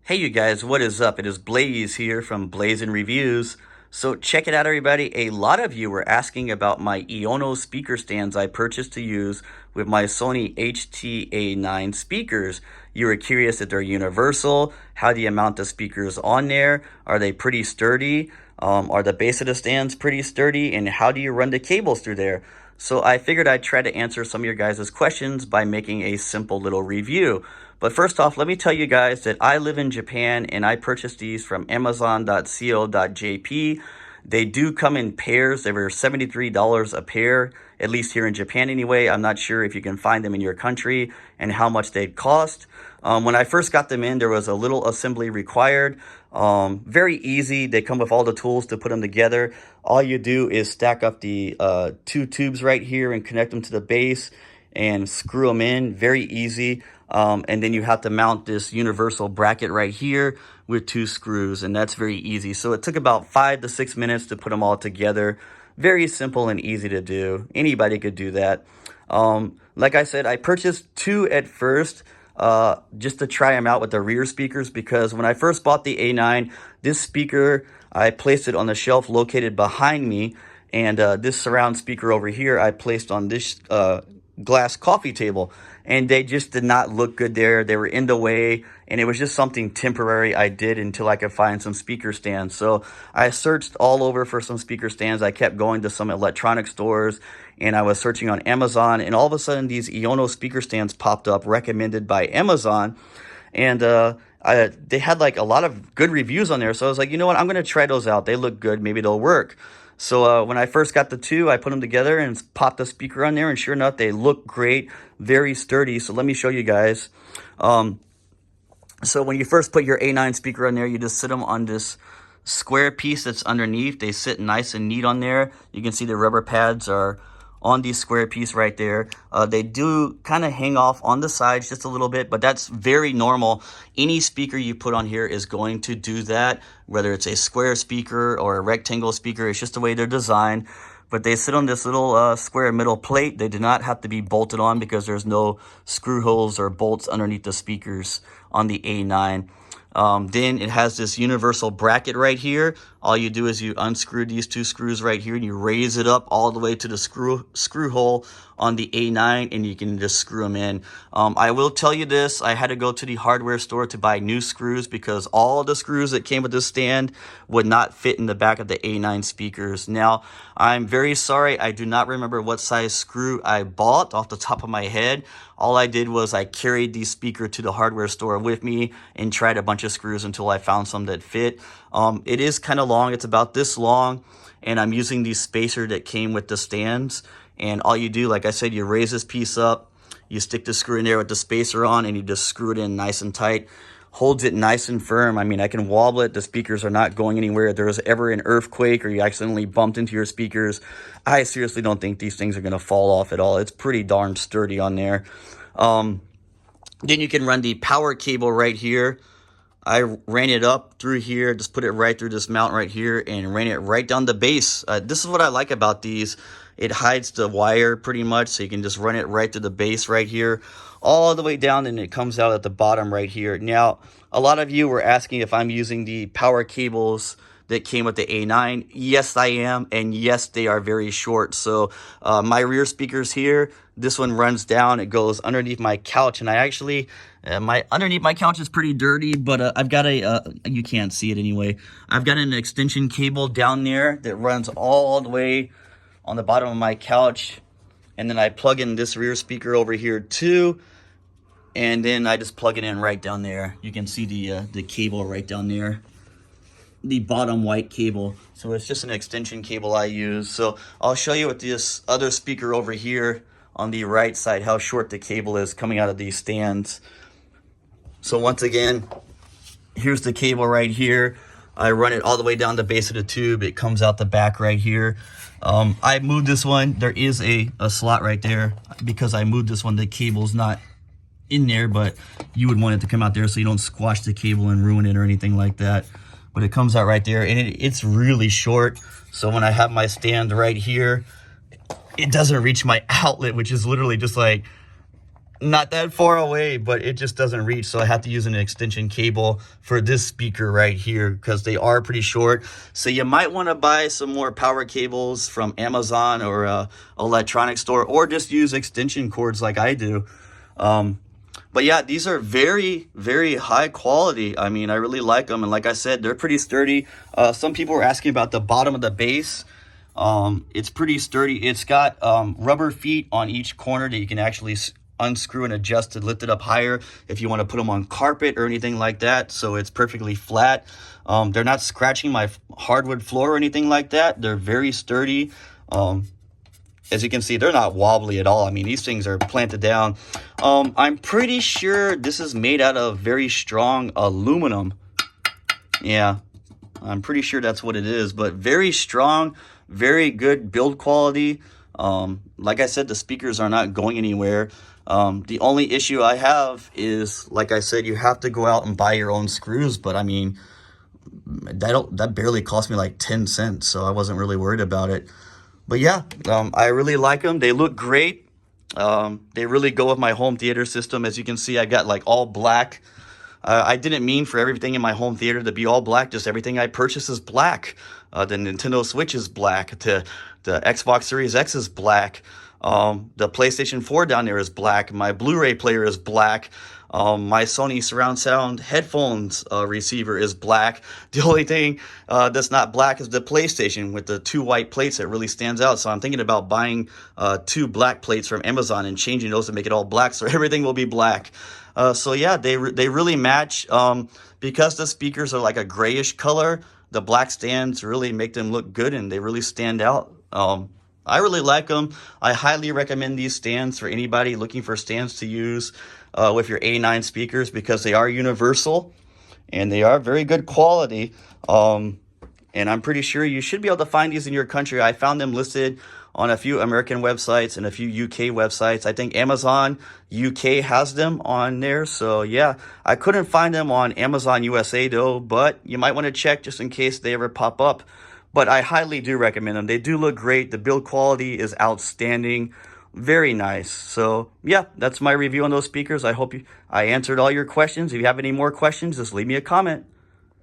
Hey you guys, what is up? It is Blaze here from Blaze Reviews. So check it out everybody. A lot of you were asking about my Eono speaker stands I purchased to use with my Sony HT-A9 speakers. You were curious if they're universal. How do you mount the speakers on there? Are they pretty sturdy? Are the base of the stands pretty sturdy? And how do you run the cables through there? So I figured I'd try to answer some of your guys' questions by making a simple little review. But first off, let me tell you guys that I live in Japan and I purchased these from Amazon.co.jp. They do come in pairs. They were $73 a pair, at least here in Japan anyway. I'm not sure if you can find them in your country and how much they'd cost. When I first got them in, there was a little assembly required. Very easy. They come with all the tools to put them together. All you do is stack up the two tubes right here and connect them to the base and screw them in. Very easy. And then you have to mount this universal bracket right here with two screws, and that's very easy. So it took about 5 to 6 minutes to put them all together. Very simple and easy to do. Anybody could do that. Like I said, I purchased two at first just to try them out with the rear speakers, because when I first bought the A9, this speaker, I placed it on the shelf located behind me, and this surround speaker over here I placed on this glass coffee table, and they just did not look good there. They were in the way, and it was just something temporary I did until I could find some speaker stands. So I searched all over for some speaker stands. I kept going to some electronic stores, and I was searching on Amazon, and all of a sudden these Eono speaker stands popped up recommended by Amazon, and they had like a lot of good reviews on there. So I was like, you know what, I'm gonna try those out. They look good, maybe they'll work. So when I first got the two, I put them together and popped the speaker on there, and sure enough, they look great, very sturdy. So let me show you guys. So when you first put your A9 speaker on there, you just sit them on this square piece that's underneath. They sit nice and neat on there. You can see the rubber pads are on the square piece right there. They do kind of hang off on the sides just a little bit, but that's very normal. Any speaker you put on here is going to do that, whether it's a square speaker or a rectangle speaker. It's just the way they're designed. But they sit on this little square middle plate. They do not have to be bolted on because there's no screw holes or bolts underneath the speakers on the A9. Then it has this universal bracket right here. All you do is you unscrew these two screws right here and you raise it up all the way to the screw hole on the A9, and you can just screw them in. I will tell you this, I had to go to the hardware store to buy new screws because all the screws that came with this stand would not fit in the back of the A9 speakers. Now, I'm very sorry, I do not remember what size screw I bought off the top of my head. All I did was I carried the speaker to the hardware store with me and tried a bunch of screws until I found some that fit. It is kind of long. It's about this long, and I'm using the spacer that came with the stands. And all you do, like I said, you raise this piece up, you stick the screw in there with the spacer on, and you just screw it in nice and tight. Holds it nice and firm. I mean, I can wobble it. The speakers are not going anywhere. If there was ever an earthquake or you accidentally bumped into your speakers, I seriously don't think these things are going to fall off at all. It's pretty darn sturdy on there. Then you can run the power cable right here. I ran it up through here, just put it right through this mount right here and ran it right down the base. This is what I like about these. It hides the wire pretty much, so you can just run it right through the base right here, all the way down, and it comes out at the bottom right here. Now, a lot of you were asking if I'm using the power cables that came with the A9. Yes, I am, and yes, they are very short. So my rear speakers here, this one runs down, it goes underneath my couch, and I actually, underneath my couch is pretty dirty, but I've got you can't see it anyway. I've got an extension cable down there that runs all the way on the bottom of my couch, and then I plug in this rear speaker over here too, and then I just plug it in right down there. You can see the cable right down there, the bottom white cable. So it's just an extension cable I use. So I'll show you with this other speaker over here on the right side how short the cable is coming out of these stands. So once again, here's the cable right here. I run it all the way down the base of the tube. It comes out the back right here. I moved this one. There is a slot right there. Because I moved this one, the cable's not in there, but you would want it to come out there so you don't squash the cable and ruin it or anything like that. But it comes out right there, and it's really short. So when I have my stand right here, it doesn't reach my outlet, which is literally just like not that far away, but it just doesn't reach. So I have to use an extension cable for this speaker right here because they are pretty short. So you might want to buy some more power cables from Amazon or a electronics store, or just use extension cords like I do. But yeah, these are very, very high quality. I mean, I really like them. And like I said, they're pretty sturdy. Some people were asking about the bottom of the base. It's pretty sturdy. It's got rubber feet on each corner that you can actually unscrew and adjust to lift it up higher if you want to put them on carpet or anything like that. So it's perfectly flat. They're not scratching my hardwood floor or anything like that. They're very sturdy. As you can see, they're not wobbly at all. I mean, these things are planted down. I'm pretty sure this is made out of very strong aluminum. Yeah, I'm pretty sure that's what it is, but very strong, very good build quality. Like I said, the speakers are not going anywhere. The only issue I have is, like I said, you have to go out and buy your own screws, but I mean, that barely cost me like 10 cents, so I wasn't really worried about it. But yeah, I really like them. They look great. They really go with my home theater system. As you can see, I got like all black. I didn't mean for everything in my home theater to be all black. Just everything I purchase is black. The Nintendo Switch is black. The Xbox Series X is black. The PlayStation 4 down there is black. My Blu-ray player is black. My Sony surround sound headphones receiver is black. The only thing that's not black is the PlayStation with the 2 white plates that really stands out. So I'm thinking about buying 2 black plates from Amazon and changing those to make it all black, so everything will be black. So yeah, they really match. Because the speakers are like a grayish color, the black stands really make them look good and they really stand out. I really like them. I highly recommend these stands for anybody looking for stands to use with your A9 speakers, because they are universal and they are very good quality. And I'm pretty sure you should be able to find these in your country. I found them listed on a few American websites and a few UK websites. I think Amazon UK has them on there. So yeah, I couldn't find them on Amazon USA though, but you might want to check just in case they ever pop up. But I highly do recommend them. They do look great. The build quality is outstanding. Very nice. So yeah, that's my review on those speakers. I hope I answered all your questions. If you have any more questions, just leave me a comment.